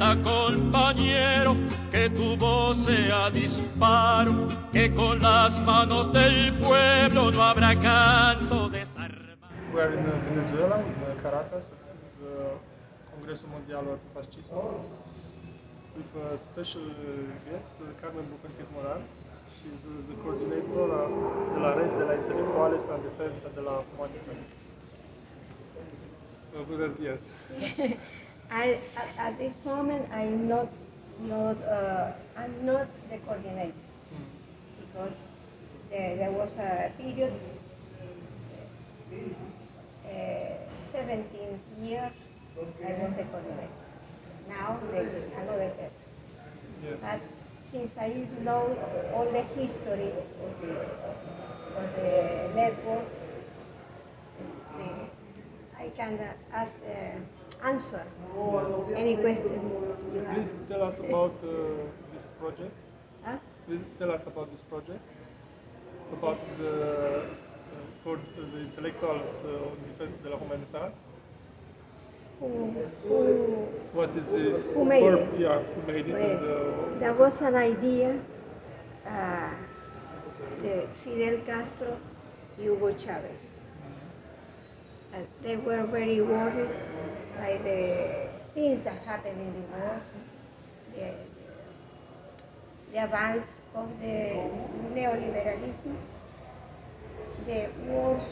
Canta compañero, que tu voz sea disparo, que con las manos del pueblo no habrá canto desarmado. We are in Venezuela, in Caracas, it's Congreso Mundial Antifascismo, with a special guest, Carmen Bohórquez. She's the coordinator de la Red de la Intelectuales en Defensa de la Humanidad. Buenos días. At this moment, I'm not the coordinator because there was a period, 17 years, I was the coordinator. Now there's another person. Yes. But since I know all the history of the network, I can answer any question. So please tell us about this project. Huh? Please tell us about this project, about the intellectuals on defense de la humanidad. What is this? Who made it? Yeah, who made it? There was an idea, Fidel Castro, Hugo Chávez. They were very worried by the things that happened in the war, the advance of the neoliberalism, the wars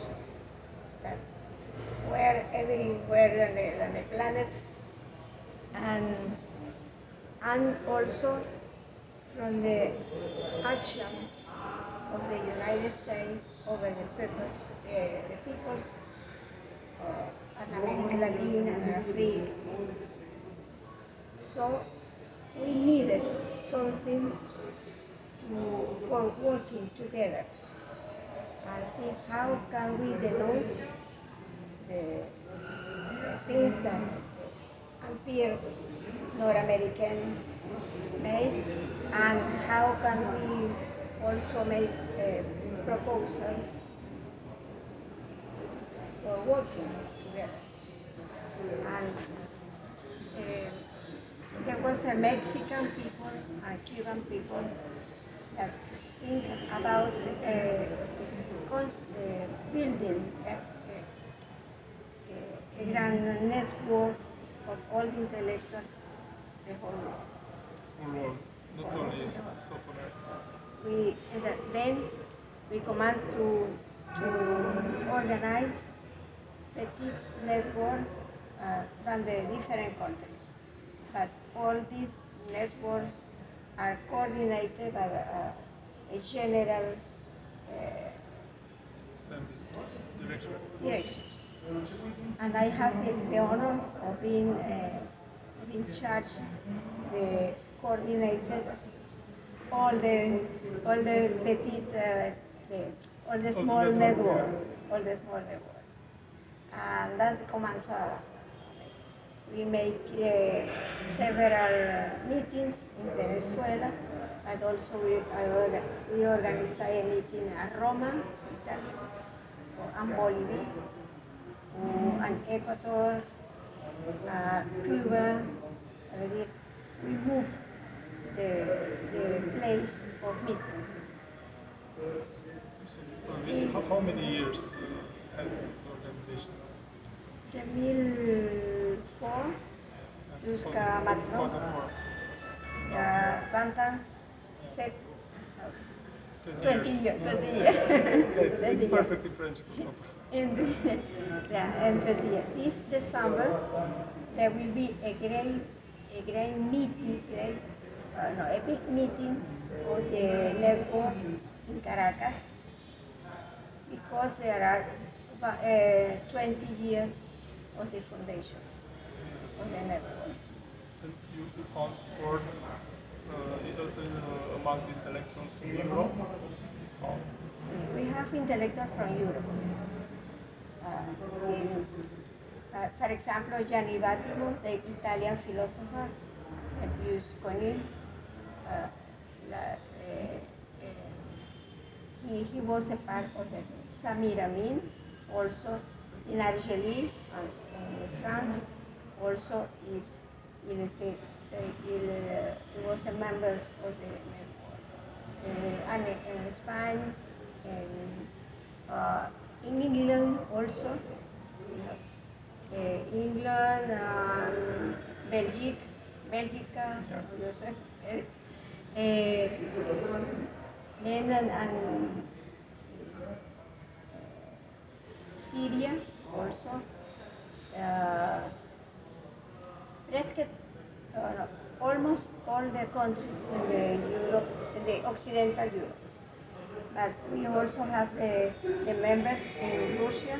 that were everywhere on the planet, and also from the action of the United States over the peoples and America Latina and Africa. So we needed something for working together and see how can we denounce the things that appear not American made, and how can we also make proposals for working together. And there was a Mexican people and Cuban people that think about building a grand network of all intellectuals, the whole world. Whole world, not only South America. Then we command to organize petit network than the different countries. But all these networks are coordinated by a general directions. And I have the honor of being in charge, the coordinated all the small network. And that commences. We make several meetings in Venezuela, and also we organize a meeting at Roma, Italy, and Bolivia, and Ecuador, Cuba. We move the place of meeting. How many years has the organization? 2004 jusqu'à maintenant. 20 years. It's perfect in French. And 20 years. This December there will be a big meeting of the network in Caracas, because there are 20 years of the foundation of the network. And you found support also among the intellectuals from Europe? We have intellectuals from Europe. For example, Gianni Vattimo, the Italian philosopher, abused Conil. He was a part of the Samir Amin, also in Algeria and in France, also he was a member of the network. And in Spain, and in England also, England, Belgica, then and Syria also. Presque no, almost all the countries in the Europe, in the Occidental Europe. But we also have the members in Russia,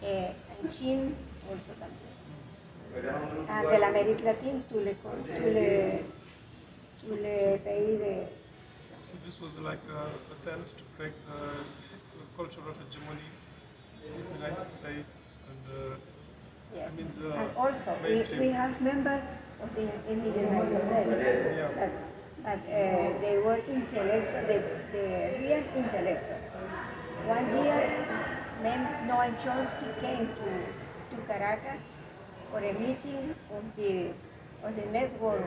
and China also también. And de l'Amérique latine, tous les pays de. So this was like an attempt to break the cultural hegemony of the United States and Yes. I mean And also, we have members of in the United States that they were intellectual, the real intellectual. One year, Noam Chomsky came to Caracas for a meeting of the network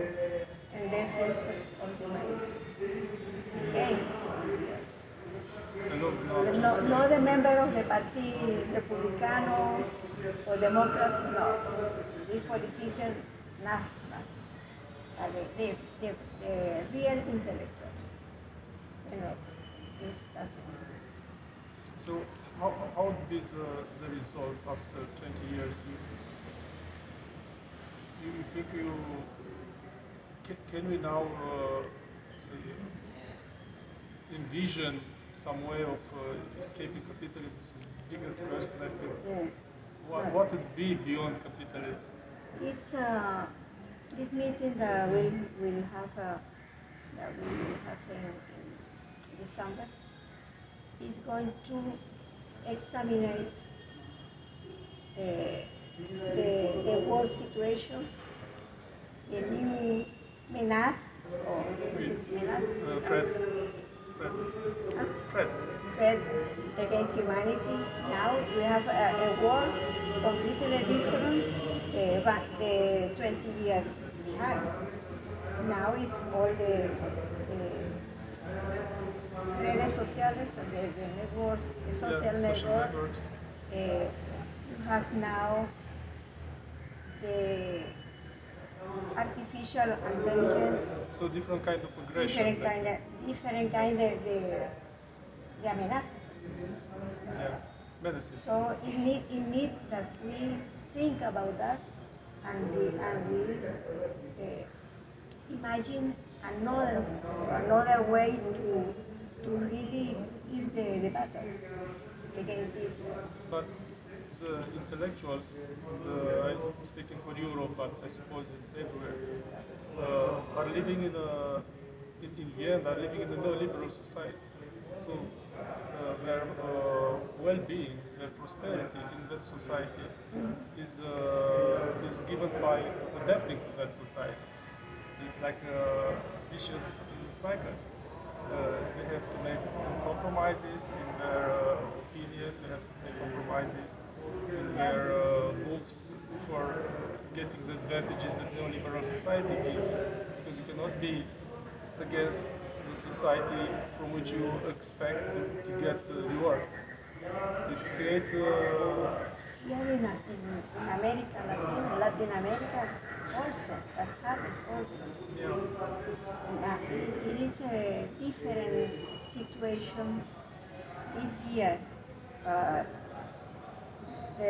and defense of the humanity. No the member of the Party Republicano or Democrat, no. These politicians, no. The real intellectuals. You know, that's it. So how did the results after 20 years? You think can we now say envision some way of escaping capitalism? This is the biggest question I think. Yeah. What would be beyond capitalism? This meeting that we'll have in December is going to examine the world situation, the new menace or Threats against humanity. Now we have a war completely different but the 20 years behind. Now is all the redes sociales and the networks, the social networks. You have now the artificial intelligence. So different kind of aggression. Different kind of the amenaza. Yeah, menaces. So it needs that we think about that and we imagine another way to really give the battle against this. But the intellectuals, I'm speaking for Europe, but I suppose it's everywhere, are living in the end, are living in a neoliberal society. So their well-being, their prosperity in that society is given by adapting to that society. So it's like a vicious cycle. They have to make compromises in their opinion, they have to make compromises in their books for getting the advantages that neoliberal society gives. Because you cannot be against the society from which you expect to get rewards. So it creates Here in America, Latin America, also, that happens also. It is a different situation this year. The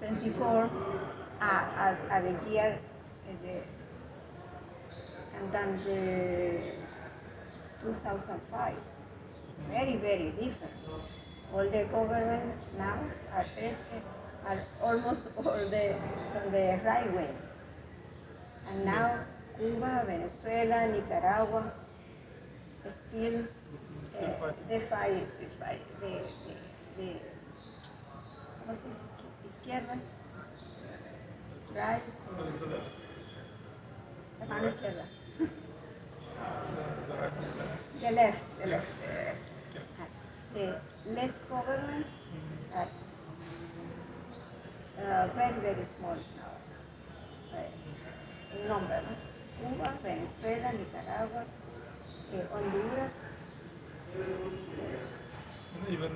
24 at the year, and then the 2005. Very, very different. All the government now are almost all from the right wing. And now Cuba, Venezuela, Nicaragua still the ¿cómo se dice? Izquierda, right? La mano izquierda. The left. The left government Very, very small now, in number. No? Cuba, Venezuela, Nicaragua, Honduras. Even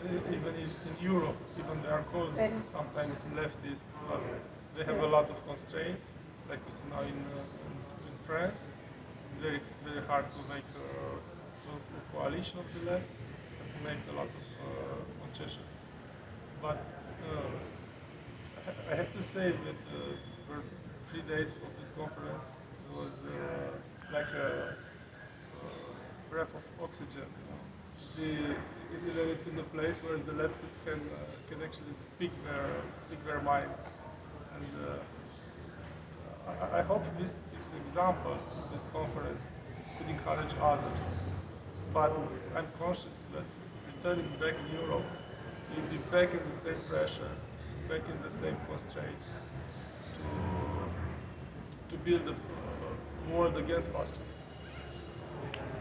in Europe, even they are called sometimes leftist, but they have a lot of constraints, like we see now in France. It's very, very hard to make a coalition of the left and to make a lot of concession. But I have to say that for 3 days of this conference, it was like a breath of oxygen. In a place where the leftists can actually speak their mind, and I hope this example, this conference, could encourage others. But I'm conscious that returning back in Europe, we'll be back in the same pressure, back in the same constraints to build a world against fascism.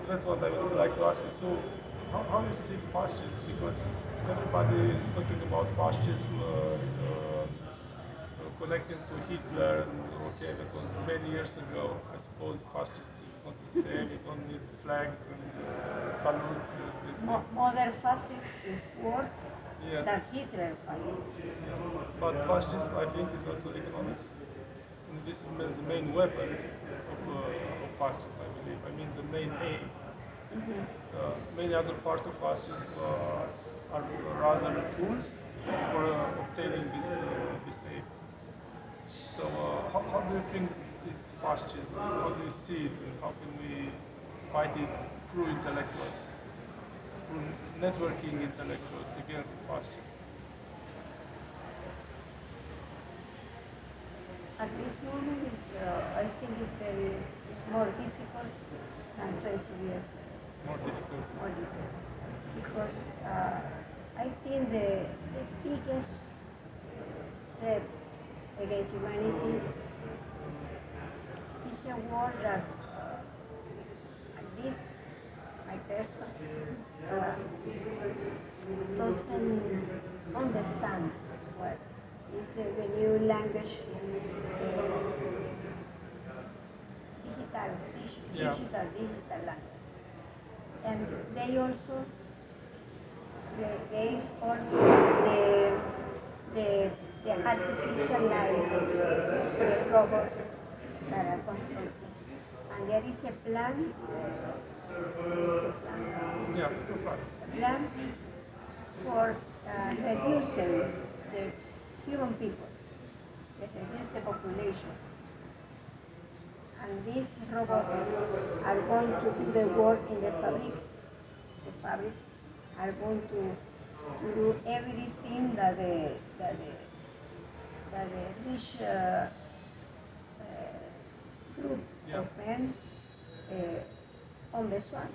That's what I would like to ask you too. How do you see fascism? Because everybody is talking about fascism, connecting to Hitler, and okay, that was many years ago. I suppose fascism is not the same. You don't need flags and salutes. Modern fascism is worse than Hitler fascism. But fascism, I think, is also economics. And this is the main weapon of fascism, I believe. I mean, the main aim. Many other parts of fascism are rather tools for obtaining this aim. So, how do you think is fascism? How do you see it, and how can we fight it through intellectuals, through networking intellectuals against fascism? At this moment, I think it's more difficult than 20 years ago. More difficult? More difficult. Because I think the biggest threat against humanity is a war that, at least my person, doesn't understand what is the new language, digital language. And there is also the artificial life, the robots that are controlled. And there is a plan for reducing the human people, reduce the population. And these robots are going to do the work in the fabrics. The fabrics are going to do everything that the rich group of men on the sun.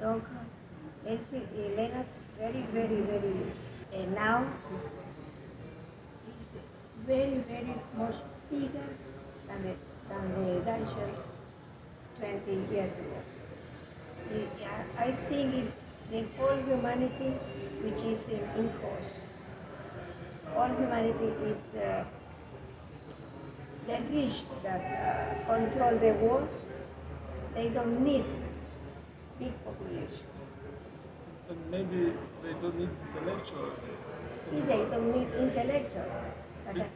Donc, Elena's very, very, very, now is very, very much bigger than the dungeon 20 years ago. I think it's the whole humanity which is in cause. All humanity is the rich that control the world. They don't need big population. And maybe they don't need intellectuals. They don't need intellectuals. Okay.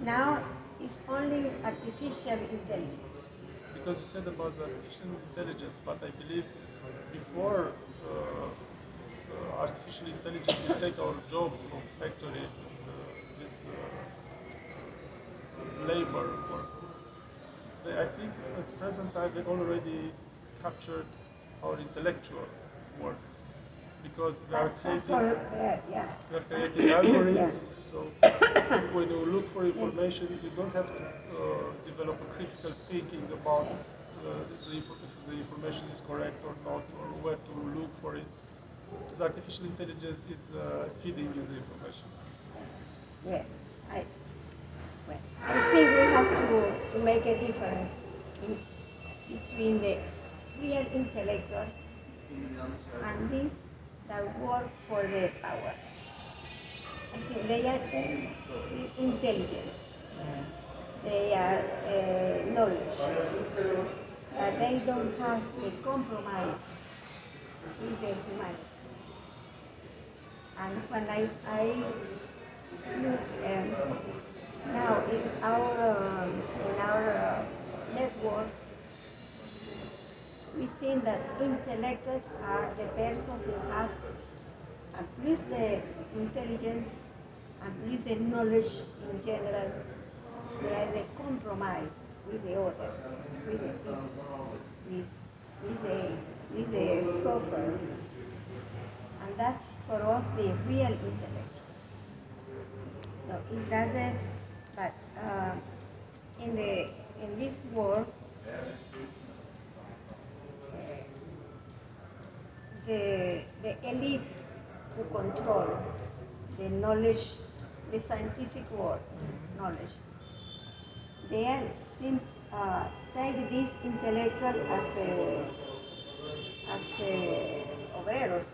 Now it's only artificial intelligence. Because you said about the artificial intelligence, but I believe before artificial intelligence will take our jobs from factories and this labor work. I think at the present time they already captured our intellectual work because we are creating algorithms. So when you look for information, you don't have to develop a critical thinking about if the information is correct or not, or where to look for it. The artificial intelligence is feeding you the information. Yes, I think we have to make a difference between the real intellectuals and these that work for the power. I think they are intelligence. They are knowledge. They don't have the compromise with the humanity. And when I look now in our network, we think that intellectuals are the person who have plus the intelligence and plus the knowledge in general. They are the compromise with the other, with the people, with the sufferer. And that's for us the real intellect. So is that the, but in this world, the elite who control the knowledge, the scientific world knowledge, they take this intellectual as a obreros,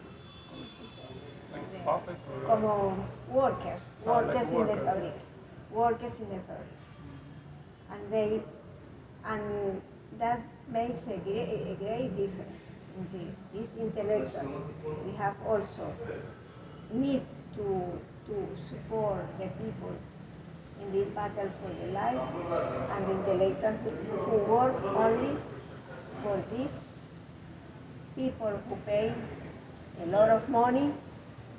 como workers in the fabric, workers in the fabric, and that makes a great difference. These intellectuals, we have also need to support the people in this battle for the life, and the intellectuals who work only for these people who pay a lot of money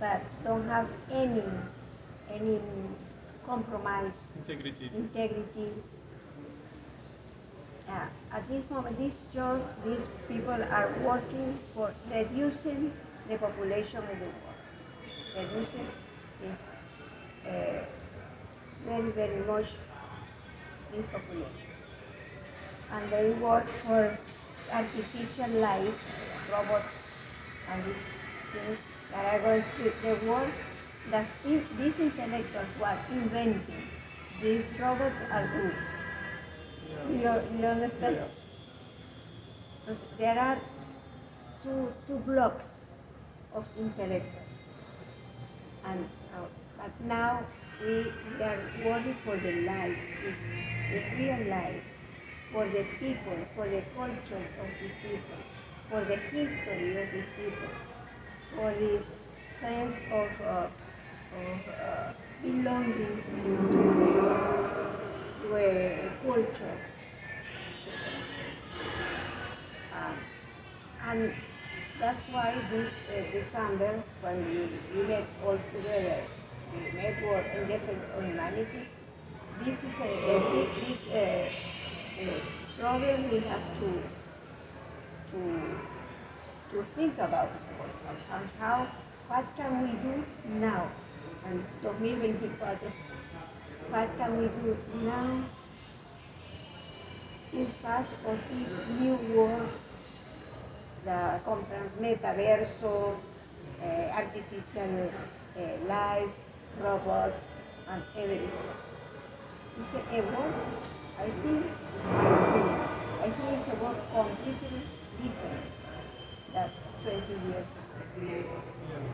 but don't have any compromise, integrity. At this moment, these people are working for reducing the population in the world, reducing very, very much this population. And they work for artificial life, robots, and these things that are going to the world that if these intellectuals who are inventing these robots are doing. You understand? Yeah. Because there are two blocks of intellectuals, and but now we are working for the life, the real life, for the people, for the culture of the people, for the history of the people, for this sense of belonging to a culture. And that's why this December, when we met all together, the Network in Defense of Humanity, this is a big problem we have to think about and what can we do now, and 2024, what can we do now in face of this new world, the metaverso, artificial life, robots, and everything. It's a world, I think, it's my opinion, I think it's a world completely different than 20 years ago. Yes.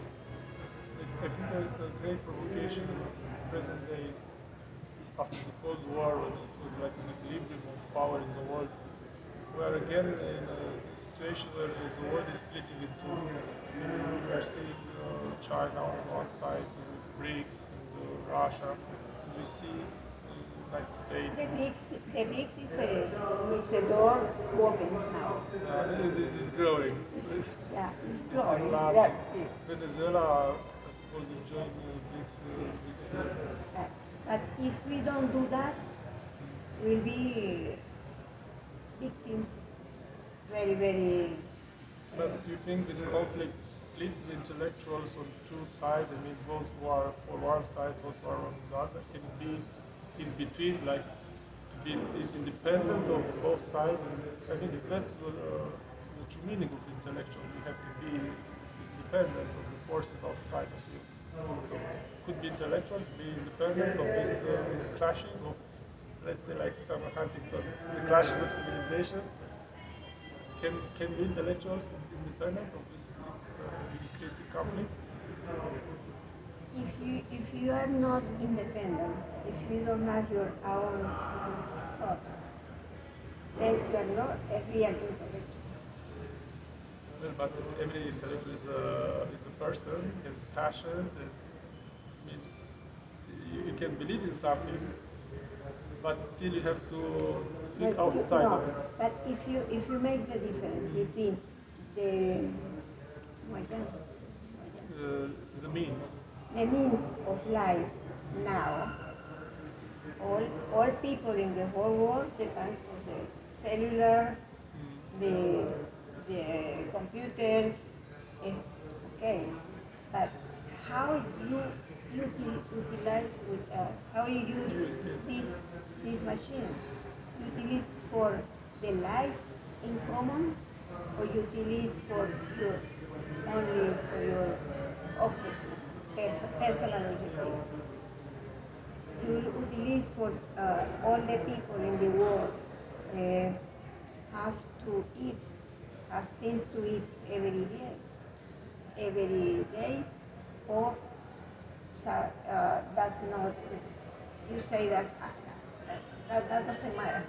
I think a great provocation in present days, after the Cold War, when it was like an equilibrium of power in the world, we are again in a situation where the world is splitting in two. We are seeing China on one side, BRICS, and Russia, and we see the United States. The BRICS is a door open now. It is growing. It's growing. Venezuela, I suppose, will join BRICS. But if we don't do that, we'll be victims very, very. But you think this conflict splits the intellectuals on two sides? I mean, both who are for one side, both who are on the other. Can it be in between, like to be independent of both sides? And I think that's the true meaning of intellectual. You have to be independent of the forces outside of you. So could be intellectual to be independent of this clashing of, let's say, like Samuel Huntington, the clashes of civilization. can be intellectuals independent of this increasing conflict? If you are not independent, if you don't have your own thought, then you are not a real intellectual. Well, but every intellectual is a person, has passions, I mean, you can believe in something, but still you have to think outside of it. But if you make the difference between the means. The means of life now, all people in the whole world depend on the cellular, the computers, okay, but how you utilize how you use this machine? You utilize it for the life in common, or you utilize it for your only for your objectives, personal objectives? You utilize for all the people in the world have to eat, have things to eat every day, or that's not, you say that doesn't matter.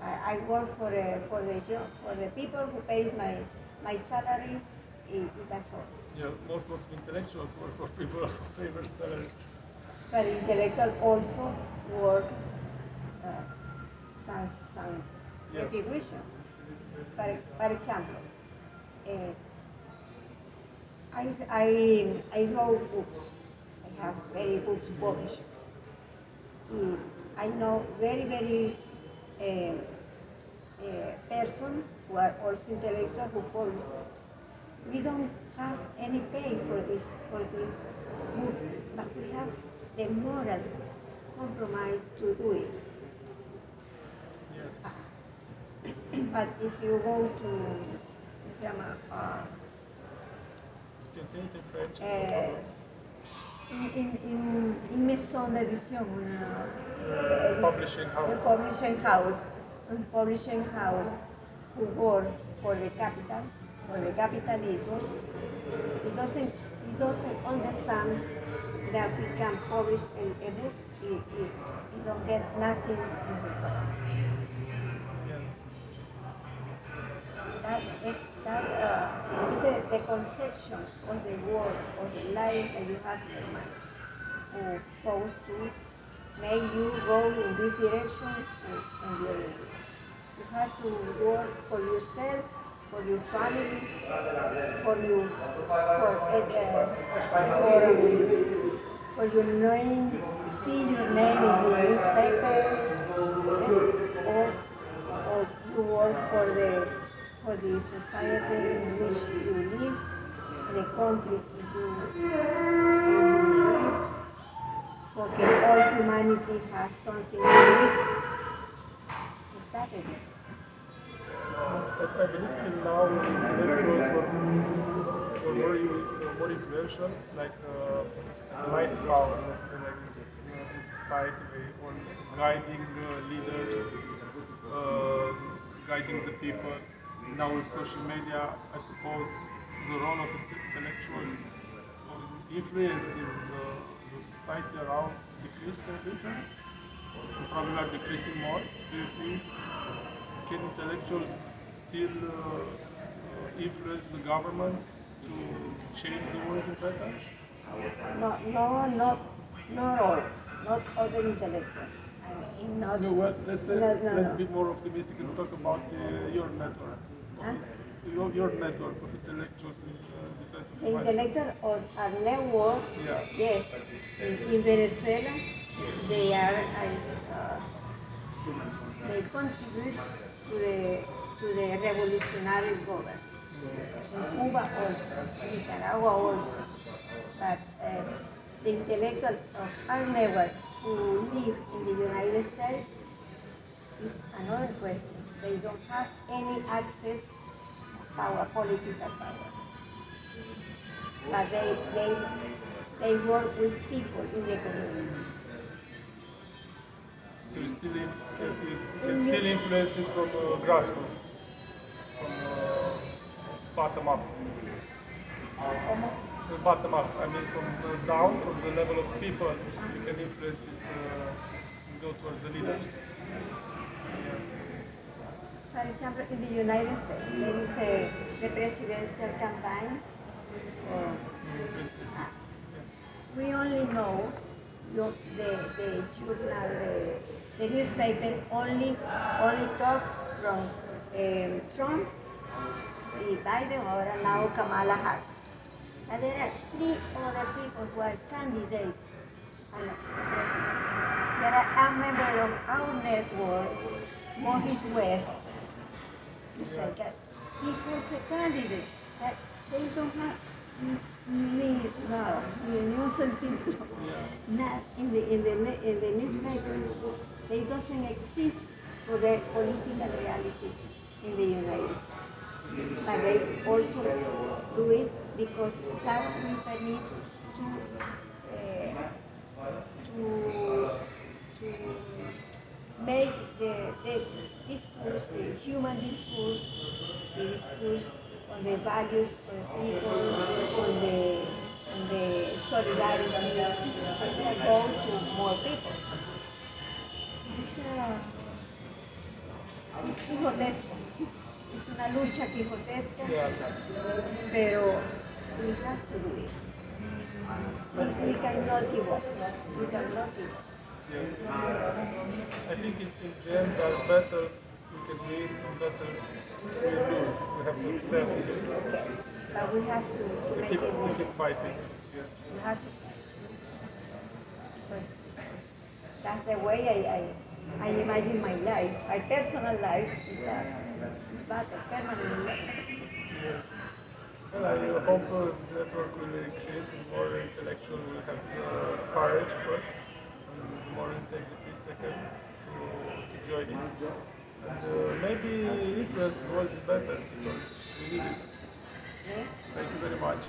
I work for the job, for the people who pay my salary, that's all. Yeah, most intellectuals work for people who pay their salaries. But intellectual also work some yes. retribution. For example, I wrote books. I have very books published. I know very person who are also intellectual who publish. We don't have any pay for this books, but we have the moral compromise to do it. Yes. But if you go to you can say it in French. In maison d'édition, publishing house who work for the capital, for the capitalism, it doesn't understand that we can publish a book, it don't get nothing in return. Yes. That is the conception of the world, of the life that you have in your mind, who supposed to make you go in this direction and the other. You have to work for yourself, for your family, for your name, see your name in the newspaper, or you work for the society in which you live, the country you live, so that all humanity has something to do. Is that it? I believe till now intellectuals were more influential, like light powers in society, or guiding leaders, guiding the people. Now with social media, I suppose the role of intellectuals influencing the society around decreased a bit, and probably are decreasing more. Do you think can intellectuals still influence the governments to change the world better? Not all, not other intellectuals. No, well, let's be more optimistic and talk about your network. Your network of intellectuals in defense of humanity. The intellectuals are network. Yeah. Yes. In Venezuela, they are. They contribute to the revolutionary government. In Cuba also, Nicaragua also. But the intellectuals of our network who live in the United States is another question. They don't have any access to power, political power. But they work with people in the community. So you can still influence it from grassroots. from bottom up. ¿Cómo? Bottom up, I mean from down, from the level of people, you can influence it and go towards the leaders. Yeah. For example, in the United States, there is the presidential campaign. Presidency. We only know the journal, the newspaper only talk from Trump, Biden, or now Kamala Harris. And there are 3 other people who are candidates for president. There are a member of our network, Maurice West. He's also a candidate. They don't have ni un sentido. Not in the newspapers. They doesn't exist for the political reality in the United States. But they also do it because that will permit to make the discourse, the human discourse, the discourse on the values of the people, on the solidarity, etc., go to more people. Es quijotesco. Es una lucha quijotesca, pero we have to do it. We cannot give up. We cannot give up. Yes. I think in the end there are battles we can win and battles we lose. We have to accept this. Okay. But we have to make it work. Keep fighting. Yes. We have to fight. But that's the way I imagine my life. My personal life is that battle, permanent battle. Yes. Well, I hope the network will increase and more intellectuals will have the courage first and the more integrity second to join it. And maybe influence the world better because we need it. Yeah? Thank you very much.